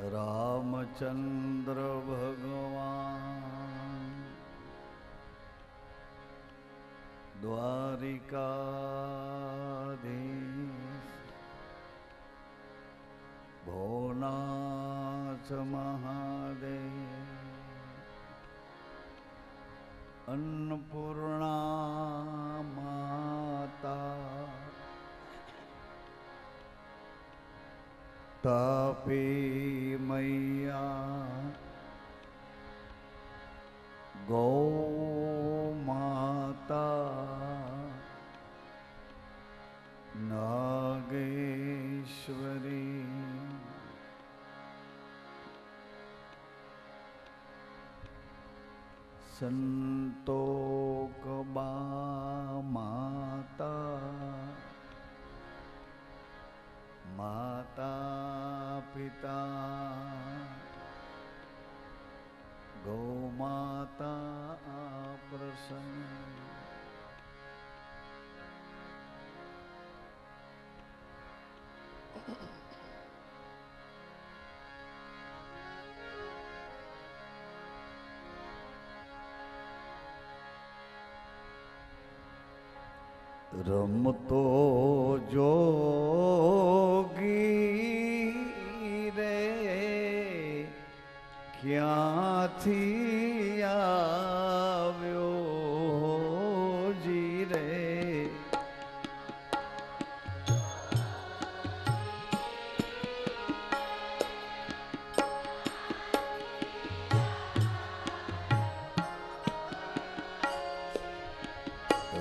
रामचंद्र भगवान द्वारिकाधीश भोनाथ महादेव अन्नपूर्णा माता तापी मैया गौ माता नागेश्वरी संतोकबा माता माता पिता गौ माता प्रसन्न रमतो जोगी रे क्यांथी आव्यो जी रे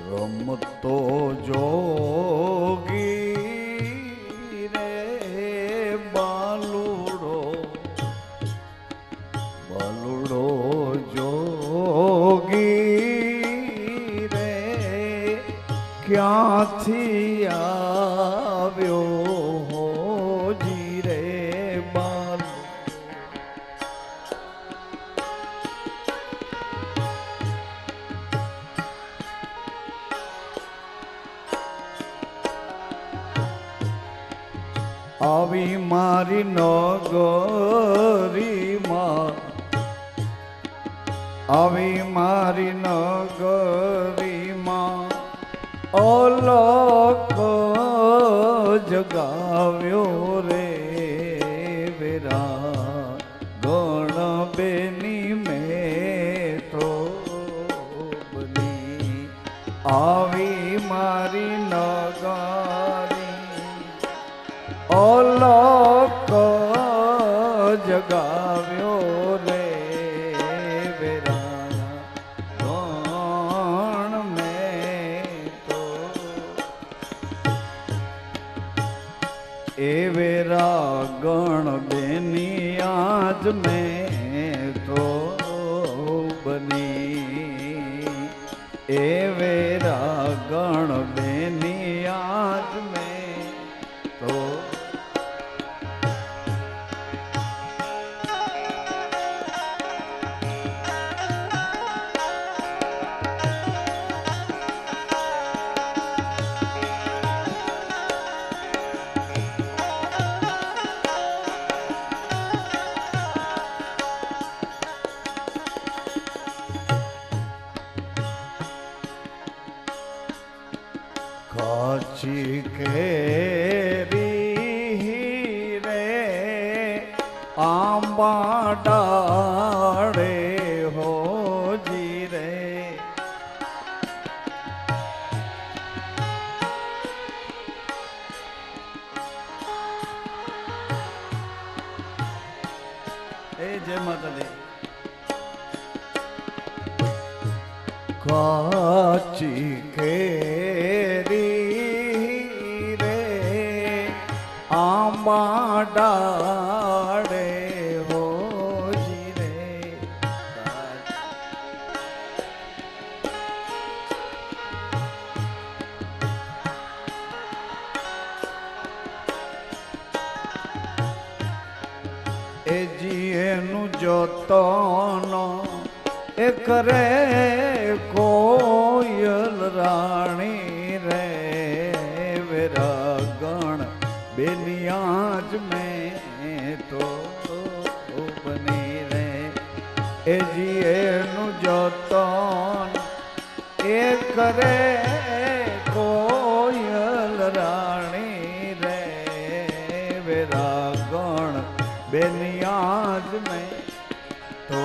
रमतो जोगी रे बालुड़ो बालुड़ो जोगी रे क्यांथी आव्यो जी रे बालु आवी मारी नगरी मां आवी मारी नगरी मां अलक जगाव्यो रे वेरा गण बेनी में तो बनी आवी मारी नगरी अलक जगाव्यो रे वेरा गण में तो ए वेरा गण बेनी आज में तो बनी ए वेरा गण बेनी आज में तो काची केरी रे आंबा डाड़े हो जी रे ए जय माता दी काची केरी आंबा डाड़े हो जी रे ए जी एनु जतन एक रे कोयल राणी रे वेरा गण बेनियाज में तो એ જી એનું જતન એ કરે કોયલ રાણી રે વેરા ગણ બેનિયાજ મેં તો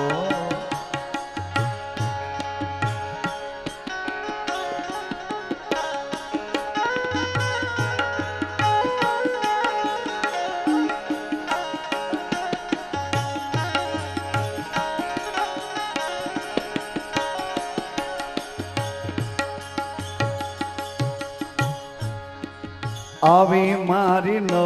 આવી મારી નગરીમાં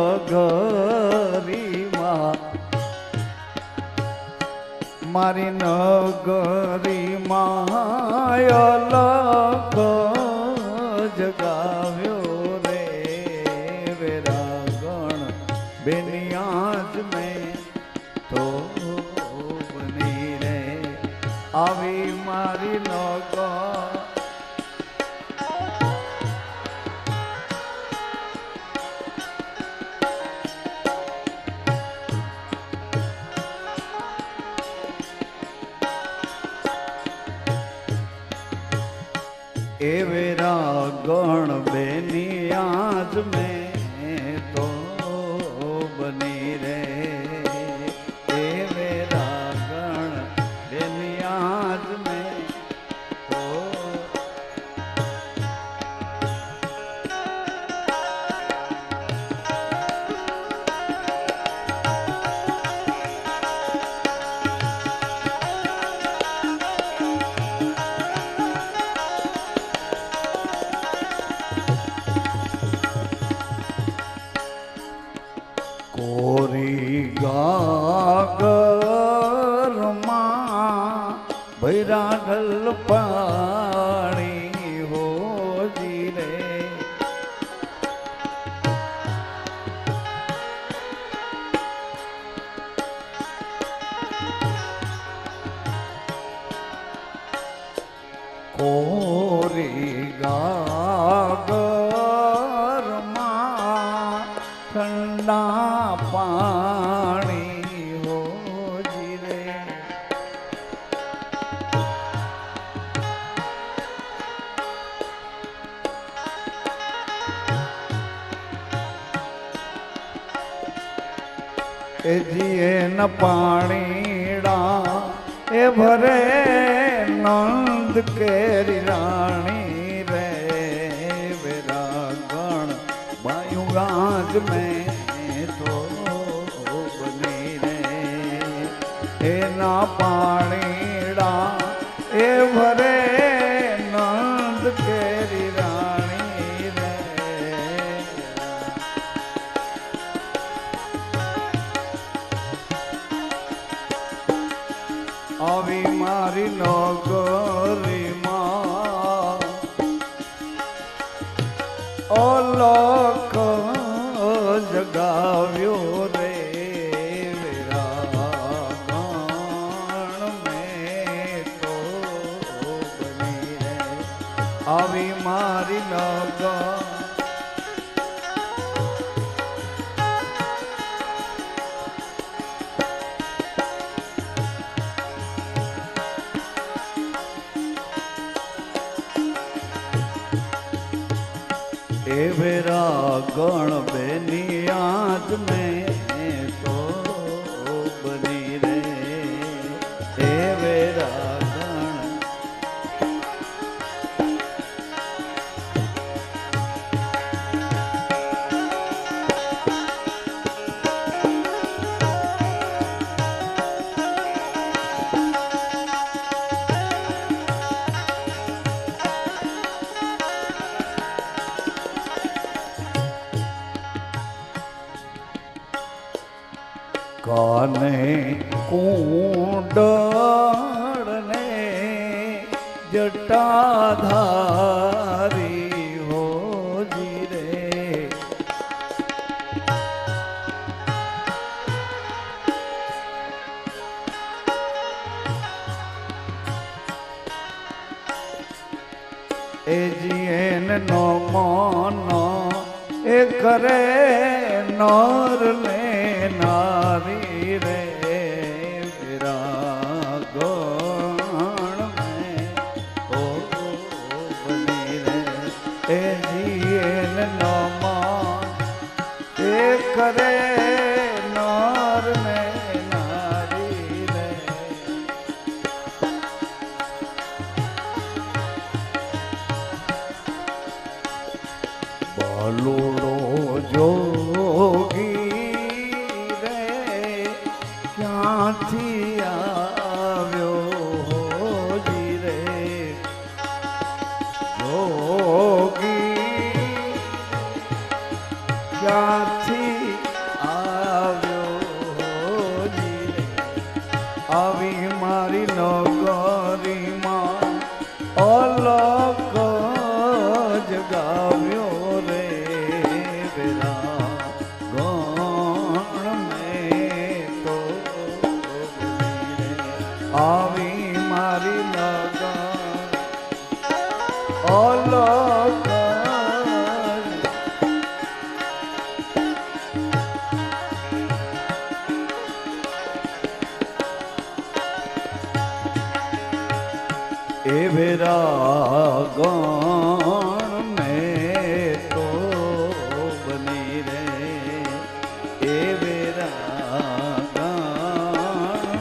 મારી નગરીમાં અલગ જગાવ્યો રે વેરા ગણ બેનિયાજ મેં તો બની રે આવી મારી નગર એ વેરા ગણ બેનિયાજ મેં તો બની રે એ વેરા ગણ બેનિયાજ મેં તો કોરી ગાગરમાં ભૈરા ઢલ પાણી હોજી રે કોરી ગાગરમાં ઠંડા પાણી હોજી રે એ જીએ ન પાણીડા એ ભરે નંદ કેરી રાણી રે વેરા ગણ બાયું ગાજ મેં તો બની રે એના પાણીડા એ ભરે નંદ કેરી રાણી રે આવી મારી નગરીમાં અલક જગાવ્યો રે વેરા ગણ મેં તો બની રે આવી મારી નગર એ વેરા ગણ બેનિયાજ મેં તો બની રે એ વેરા ગણ કાને કુંડળને જટાધારી હોજી રે એ જીએન નો મનો એ કરે નર ને નારી રે વિરાગો એ કરે નર ને નારી રે બાલુડો જોગી રે ક્યાંથી આવ્યો હોજી રે જોગી ક્યાંથી આવ્યો હોજી રે આવી મારી નગરીમાં અલગ જગાવ્યો રે વેરા ગણ મેં તો આવી મારી નગર અલગ એ વેરા ગણ મેં તો બની રે એ વેરા ગણ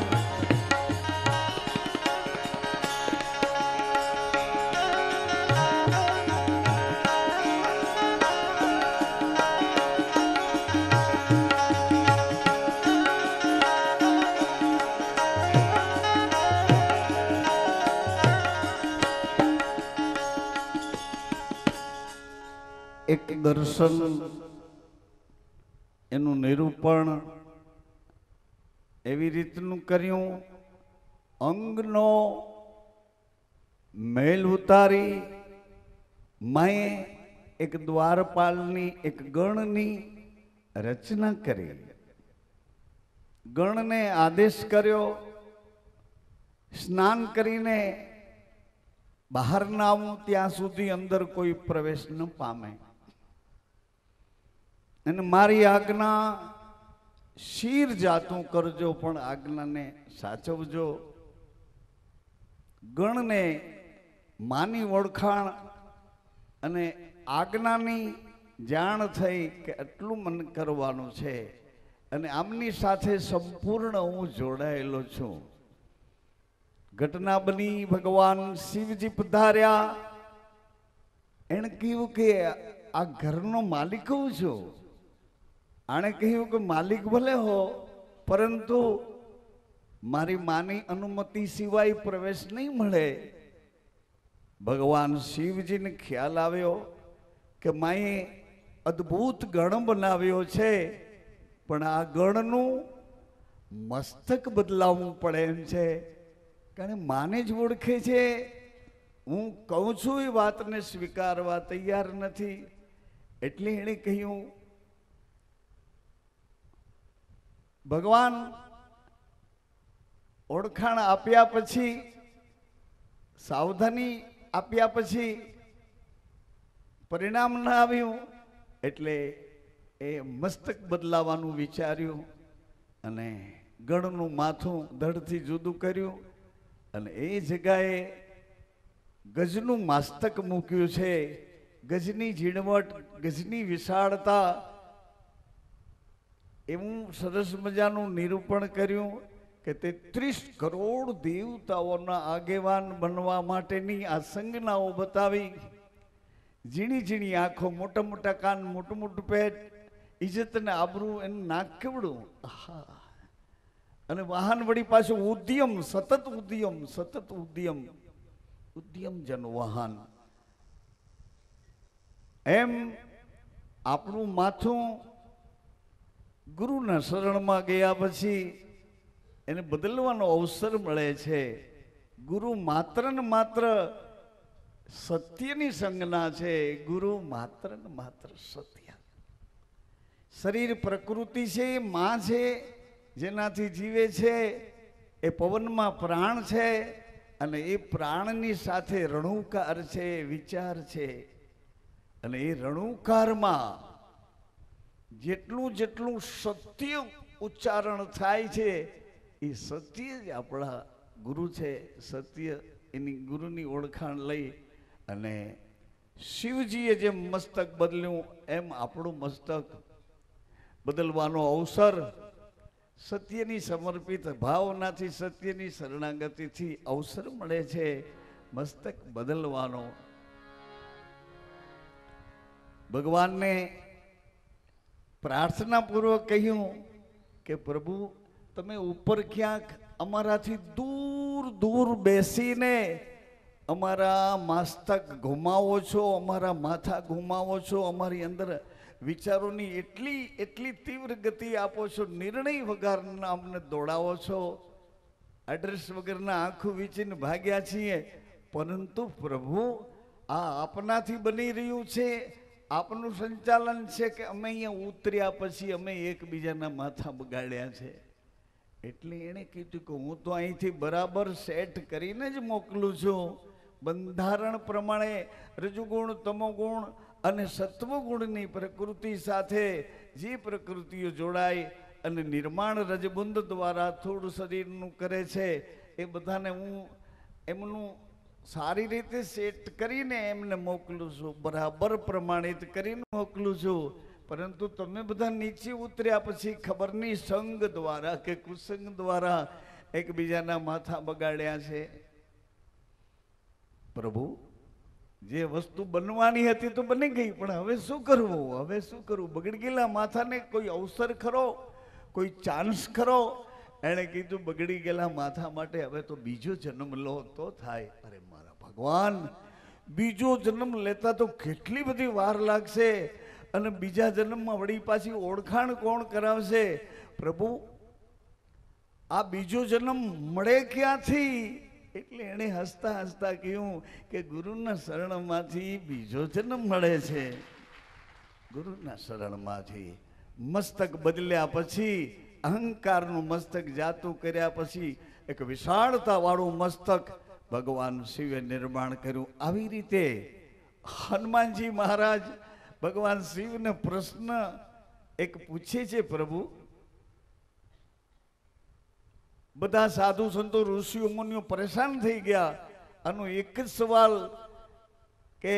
એક દર્શન એનું નિરૂપણ એવી રીતનું કર્યું અંગનો મેલ ઉતારી માએ એક દ્વારપાલની એક ગણની રચના કરી ગણને આદેશ કર્યો સ્નાન કરીને બહાર ના આવું ત્યાં સુધી અંદર કોઈ પ્રવેશ ન પામે અને મારી આજ્ઞા શીર જાતું કરજો પણ આજ્ઞાને સાચવજો ગણને માની ઓળખાણ અને આજ્ઞાની જાણ થઈ કે આટલું મન કરવાનું છે અને આમની સાથે સંપૂર્ણ હું જોડાયેલો છું ઘટના બની ભગવાન શિવજી પધાર્યા એણે કહ્યું કે આ ઘરનો માલિક હું છું આણે કહ્યું કે માલિક ભલે હો પરંતુ મારી માની અનુમતિ સિવાય પ્રવેશ નહીં મળે ભગવાન શિવજીને ખ્યાલ આવ્યો કે માએ અદ્ભુત ગણ બનાવ્યો છે પણ આ ગણનું મસ્તક બદલાવવું પડે એમ છે કારણ માને જ ઓળખે છે હું કહું છું એ વાતને સ્વીકારવા તૈયાર નથી એટલે એણે કહ્યું ભગવાન ઓળખાણ આપ્યા પછી સાવધાની આપ્યા પછી પરિણામ ન આવ્યું એટલે એ મસ્તક બદલાવાનું વિચાર્યું અને ગણનું માથું ધડથી જુદું કર્યું અને એ જગ્યાએ ગજનું મસ્તક મૂક્યું છે ગજની ઝીણવટ ગજની વિશાળતા એવું સરસ મજાનું નિરૂપણ કર્યું કે 33 કરોડ દેવતાઓના આગેવાન બનવા માટેની આ સંજ્ઞાઓ બતાવી ઝીણી ઝીણી આંખો મોટા મોટા કાન મોટું મોટું પેટ ઇજ્જત ને આબરૂ એનું નાક કેવડું અને વાહન વળી પાછું ઉદ્યમ સતત ઉદ્યમ જન વાહન એમ આપણું માથું ગુરુના શરણમાં ગયા પછી એને બદલવાનો અવસર મળે છે ગુરુ માત્ર ને માત્ર સત્યની સંજ્ઞા છે ગુરુ માત્ર ને માત્ર સત્ય શરીર પ્રકૃતિ છે માં છે જેનાથી જીવે છે એ પવનમાં પ્રાણ છે અને એ પ્રાણની સાથે રણુકાર છે વિચાર છે અને એ રણુકારમાં જેટલું જેટલું સત્ય ઉચ્ચારણ થાય છે એ સત્ય જ આપણા ગુરુ છે સત્ય એની ગુરુની ઓળખાણ લઈ અને શિવજીએ જેમ મસ્તક બદલ્યું એમ આપણું મસ્તક બદલવાનો અવસર સત્યની સમર્પિત ભાવનાથી, સત્યની શરણાગતિથી અવસર મળે છે મસ્તક બદલવાનો. ભગવાનને પ્રાર્થનાપૂર્વક કહ્યું કે પ્રભુ, તમે ઉપર ક્યાંક અમારાથી દૂર દૂર બેસીને અમારા મસ્તક ઘુમાવો છો, અમારા માથા ઘુમાવો છો, અમારી અંદર વિચારોની એટલી તીવ્ર ગતિ આપો છો, નિર્ણય વગરના અમને દોડાવો છો, એડ્રેસ વગરના આંખું વીચીને ભાગ્યા છીએ. પરંતુ પ્રભુ, આ આપનાથી બની રહ્યું છે, આપનું સંચાલન છે કે અમે અહીંયા ઉતર્યા પછી અમે એકબીજાના માથા બગાડ્યા છે. એટલે એણે કીધું કે હું તો અહીંથી બરાબર સેટ કરીને જ મોકલું છું. બંધારણ પ્રમાણે રજુગુણ, તમોગુણ અને સત્વગુણની પ્રકૃતિ સાથે જે પ્રકૃતિઓ જોડાય અને નિર્માણ રજબુંદ દ્વારા થોડું શરીરનું કરે છે, એ બધાને હું એમનું સારી રીતે સેટ કરીને એમને મોકલું છું, બરાબર પ્રમાણિત કરીને મોકલું છું. પરંતુ તમે બધા નીચે ઉતર્યા પછી ખબરની સંગ દ્વારા કે કુસંગ દ્વારા એકબીજાના માથા બગાડ્યા છે. પ્રભુ, જે વસ્તુ બનવાની હતી તો બની ગઈ, પણ હવે શું કરવું? હવે શું કરવું? બગડી ગયેલા માથાને કોઈ અવસર ખરો, કોઈ ચાન્સ ખરો? એણે કીધું, બગડી ગયેલા માથા માટે હવે તો બીજો જન્મ લો તો થાય. અરે મારા ભગવાન, બીજો જન્મ લેતા તો કેટલી બધી વાર લાગશે, અને બીજા જન્મમાં વળી પાછી ઓળખાણ કોણ કરાવશે? પ્રભુ, આ બીજો જન્મ મળે ક્યાંથી? એટલે એણે હસતા હસતા કહ્યું કે ગુરુના શરણમાંથી બીજો જન્મ મળે છે. ગુરુના શરણમાંથી. મસ્તક બદલ્યા પછી, અહંકારનું મસ્તક જાતું કર્યા પછી એક વિશાળતા વાળું મસ્તક ભગવાન શિવે નિર્માણ કર્યું. આવી રીતે હનુમાનજી મહારાજ ભગવાન શિવને પ્રશ્ન એક પૂછે છે, પ્રભુ, બધા સાધુ સંતો ઋષિઓ મુનિઓ પરેશાન થઈ ગયા. આનો એક જ સવાલ કે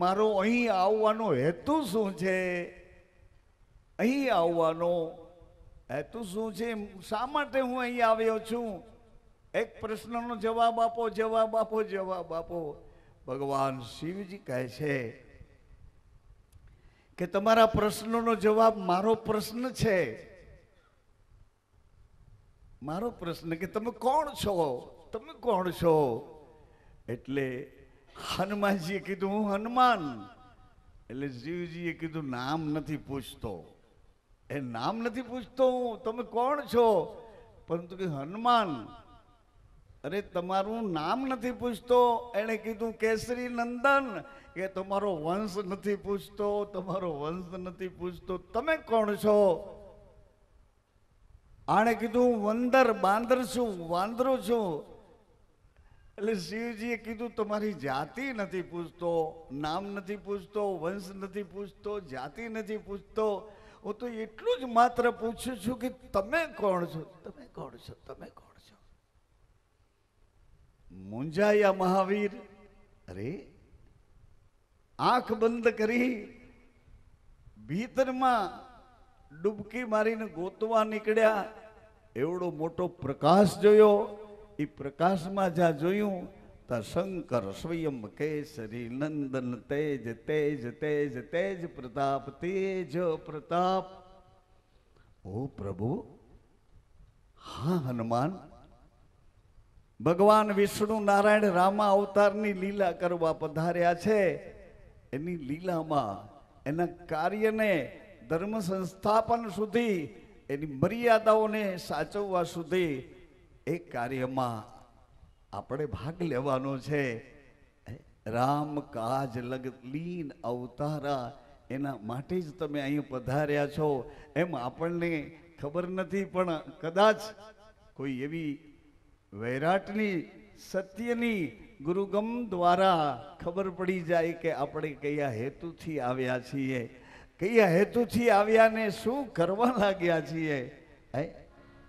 મારો અહીં આવવાનો હેતુ શું છે? અહીં આવવાનો હેતુ શું છે? શા માટે હું અહીં આવ્યો છું? એક પ્રશ્નનો જવાબ આપો, જવાબ આપો, જવાબ આપો. ભગવાન શિવજી કહે છે કે તમારા પ્રશ્નનો જવાબ મારો પ્રશ્ન છે. મારો પ્રશ્ન કે તમે કોણ છો? તમે કોણ છો? એટલે હનુમાનજીએ કીધું, હું હનુમાન. એટલે શિવજીએ કીધું, નામ નથી પૂછતો. એ નામ નથી પૂછતો, હું તમે કોણ છો? પરંતુ કે હનુમાન. અરે તમારું નામ નથી પૂછતો. એણે કીધું, કેસરી નંદન. કે તમારો વંશ નથી પૂછતો, તમારો વંશ નથી પૂછતો. તમે કોણ છો? આણે કીધું, વંદર, બાંદર છું, વાંદરો છું. એટલે શિવજીએ કીધું, તમારી જાતિ નથી પૂછતો, નામ નથી પૂછતો, વંશ નથી પૂછતો, જાતિ નથી પૂછતો. હું તો એટલું જ માત્ર પૂછું છું કે તમે કોણ છો? તમે કોણ છો? તમે કોણ છો? મુંજાયા મહાવીર. અરે, આંખ બંધ કરી ભીતરમાં ડૂબકી મારીને ગોતવા નીકળ્યા. એવડો મોટો પ્રકાશ જોયો. એ પ્રકાશમાં જ્યાં જોયું ત્યાં શંકર સ્વયં કેસરી નંદન તેજ તેજ તેજ તેજ પ્રતાપ તેજ પ્રતાપ. ઓ પ્રભુ, હા હનુમાન, ભગવાન વિષ્ણુ નારાયણ રામા અવતારની લીલા કરવા પધાર્યા છે. એની લીલામાં એના કાર્યને ધર્મ સંસ્થાપન સુધી, એની મર્યાદાઓને સાચવવા સુધી એ કાર્યમાં આપણે ભાગ લેવાનો છે. રામ કાજ લગ લીન અવતારા, એના માટે જ તમે અહીં પધાર્યા છો. એમ આપણને ખબર નથી, પણ કદાચ કોઈ એવી વૈરાટની સત્યની ગુરુગમ દ્વારા ખબર પડી જાય કે આપણે કયા હેતુથી આવ્યા છીએ, કયા હેતુથી આવ્યા ને શું કરવા લાગ્યા છીએ.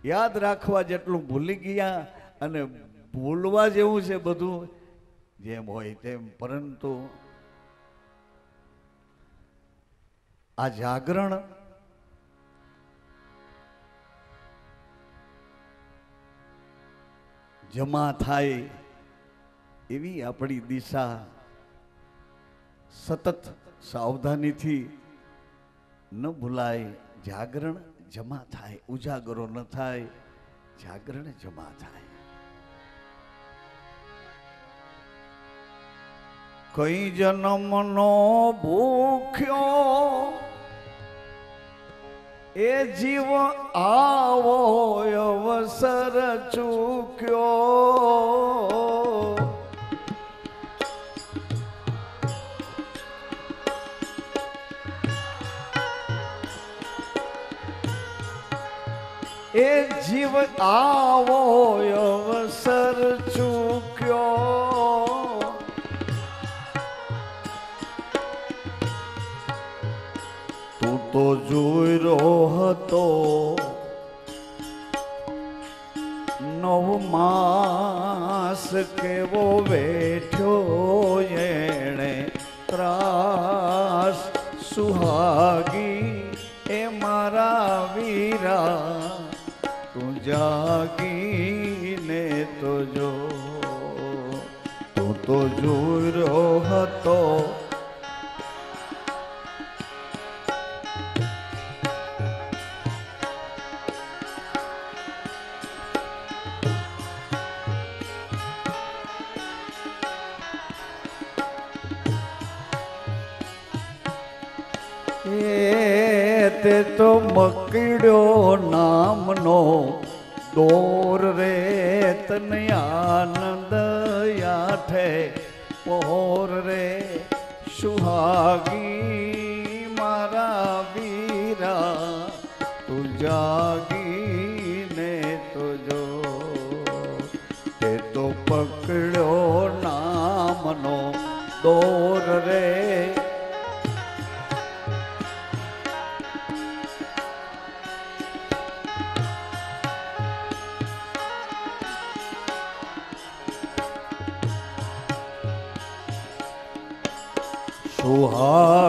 યાદ રાખવા જેટલું ભૂલી ગયા, અને ભૂલવા જેવું છે બધું જેમ હોય તેમ. પરંતુ આ જાગરણ જમા થાય એવી આપણી દિશા સતત સાવધાનીથી ન ભૂલાય. જાગરણ જમા થાય, ઉજાગરો ન થાય, જાગરણ જમા થાય. કઈ જન્મનો ભૂખ્યો એ જીવ આવો અવસર ચૂક્યો. એ જીવ આવો અવસર ચૂક્યો. તું તો જોઈ રહ્યો હતો નવ માસ કેવો વેઠ્યો એણે ત્રાસ. સુહાગી એ મારા વીરા તું જાગીને તો જો. તું તો જોઈ રહ્યો હતો તે તો મકડ્યો નામનો દોર રે તને આનંદ યાઠે પોર રે. સુહાગી મારા વીરા તું જાગીને તો જો. તે તો પકડ્યો નામનો દોર રે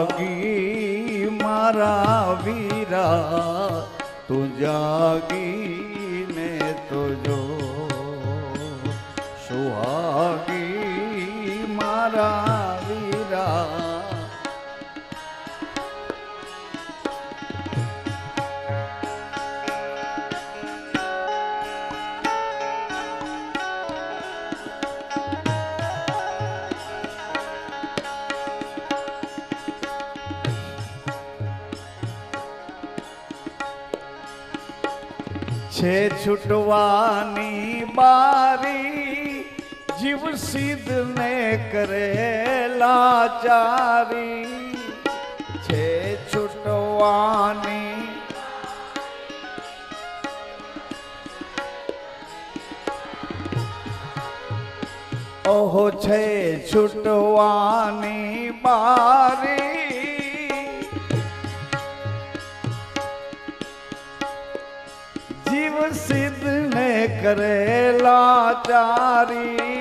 સુહાગી મારા વીરા તું જાગીને તો જો. સુહાગી મારા વીરા છે છૂટવાની બારી જીવ સિદ્ધ ને કરે લાચારી. છે છૂટવાની ઓહો છે છૂટવાની બારી જીવ સિદ્ધ ને કરેલા ચારી.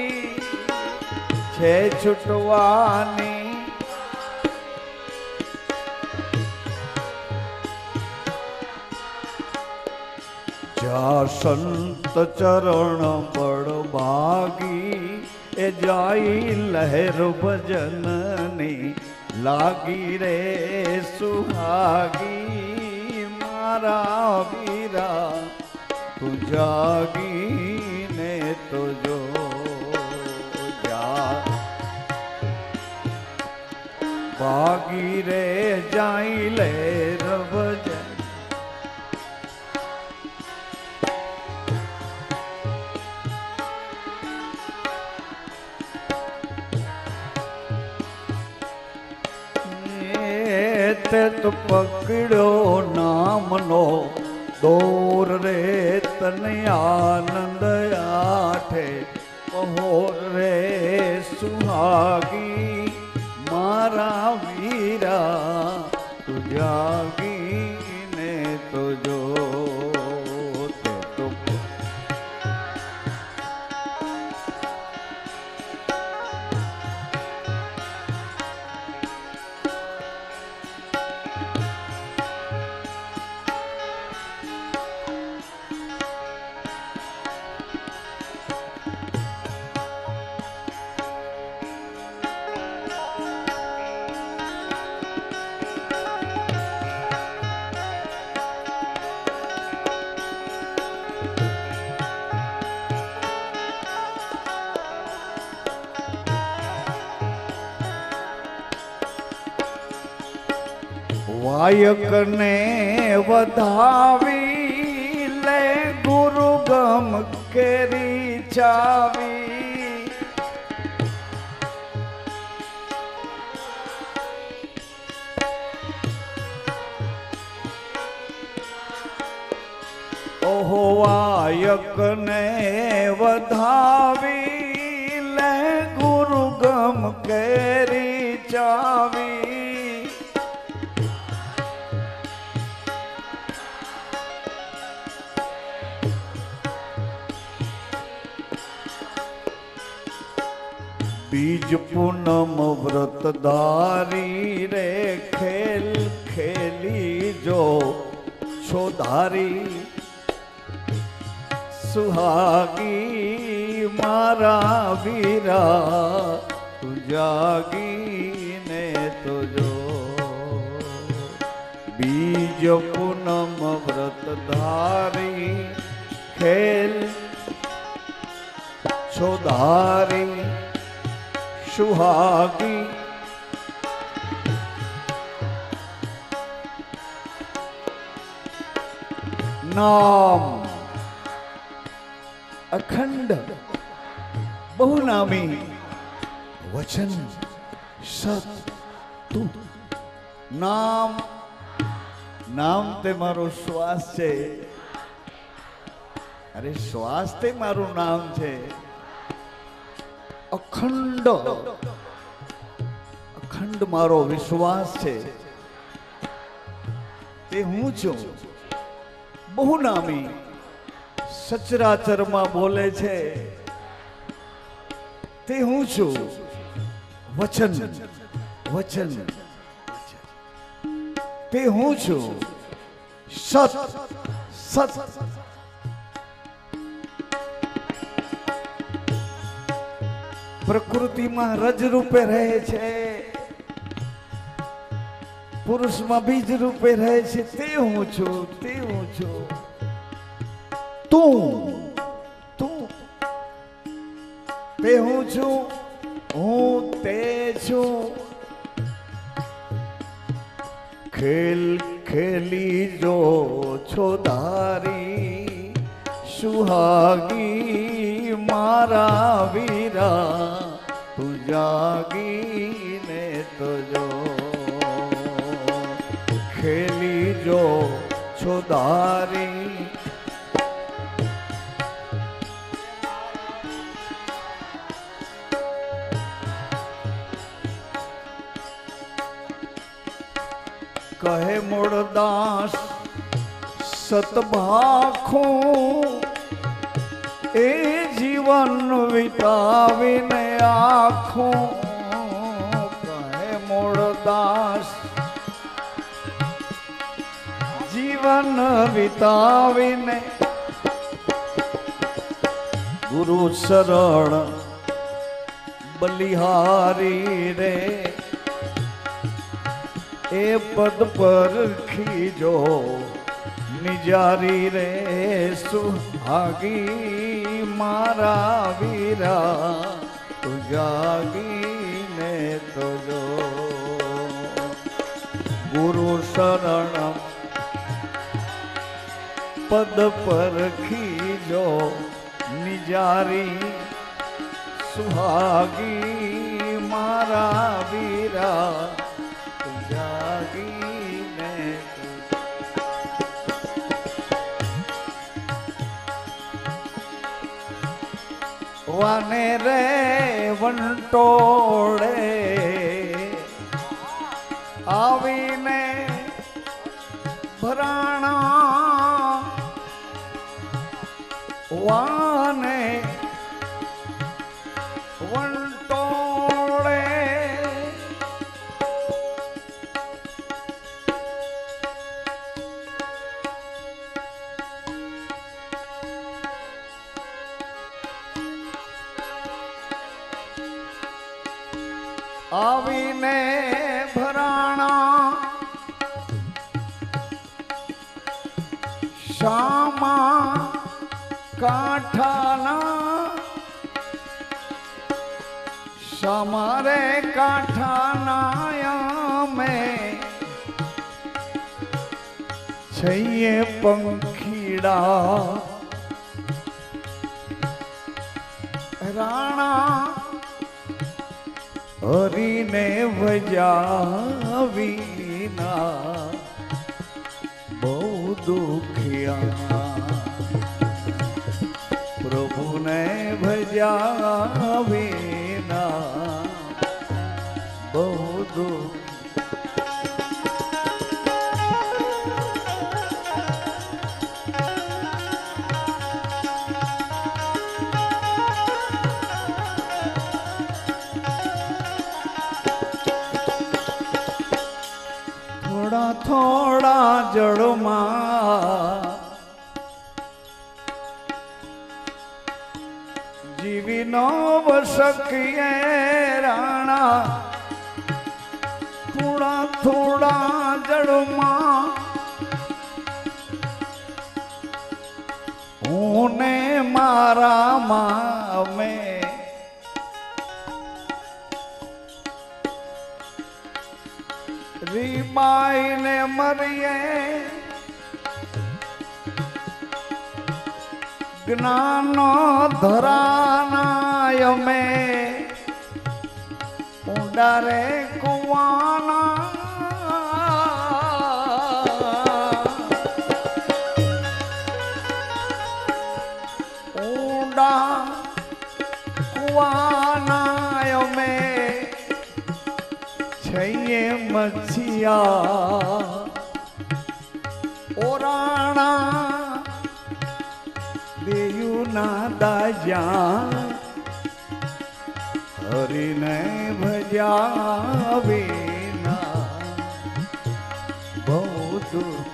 છે છૂટવાની જા સંત ચરણ બળ ભાગી એ જાય લહેર ભજનની લાગી રે. સુહાગી મારા વીરા તું જાગીને તો જો. ભાગી રે જાય લહેર ભજન તે તો પકડ્યો નામનો દોર રે તને આનંદ આઠે પહોર રે. સુહાગી મારા વીરા તું જાગીને તો જો. તે તો ગાયક ને વધાવી લે ગુરુ ગમ કેરી ચાવી ઓહો વાયક ને વધાવી લે ગુરુ ગમ કેરી ચાવી बीज पूनम व्रत धारी रे खेल खेली जो छोधारी सुहागी मारा वीरा तू जागी ने तो जो बीज पूनम व्रत धारी खेल छोधारी सुहागी नाम अखंड बहुनामी वचन सत तू नाम नाम ते मारो श्वास छे अरे श्वास ते मारू नाम छे अखंड अखंड मारो विश्वास छे ते हूँ छू बहुनामी सचराचर में बोले छे ते हूँ छू वचन वचन ते हूँ छू सत सत प्रकृति में रज रूपे रहे छे पुरुष में बीज रूपे रहे छे ते हूँ छू तू तू ते हूँ छू हूँ ते छू खेल खेली जो छोधारी सुहागी मारा वीरा तू जागी ने तो जो खेली जो छोधारी कहे मुरदास सतभाखो ए जीवन वितावीने आँखों कहे मुरदास जीवन वितावीने गुरु शरण बलिहारी रे ए पद पर खीजो निजारी रे सुहागी मारा वीरा तू जागी ने तो जो गुरु शरण पद पर खीजो निजारी सुहागी मारा वीरा तू जागी ने वाने रे वंटोड़े आवीने भराणा वाने वंटोड़े आवीने भराणा श्यामा काठाना समारे काठाना में छैये पंखीड़ा राणा हरि ने भजावीना बहु दुखिया प्रभु ने भजावीना बहु दुख थोड़ा थोड़ा जड़मा जीवी नो वसकिए राणा थोड़ा थोड़ा जड़मा ऊने मारा माँ में રીબાઈ ને મરીએ જ્ઞાનો ધરાનાય મે ઊંડારે કુવાના ઊંડા કુવાનાય મે छैये मच्छिया ओराणा देयु ना दाजा हरि ने भजावीना बहु दुखिया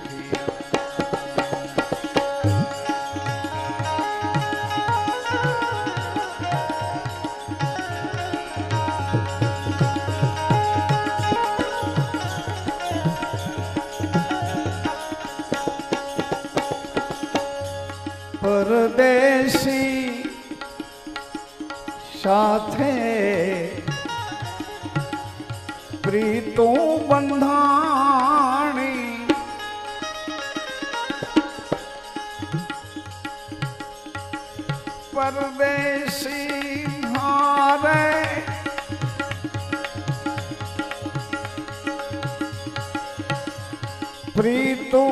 परदेशी साथे प्रीतो बंधाणी परदेशी हारे प्रीतो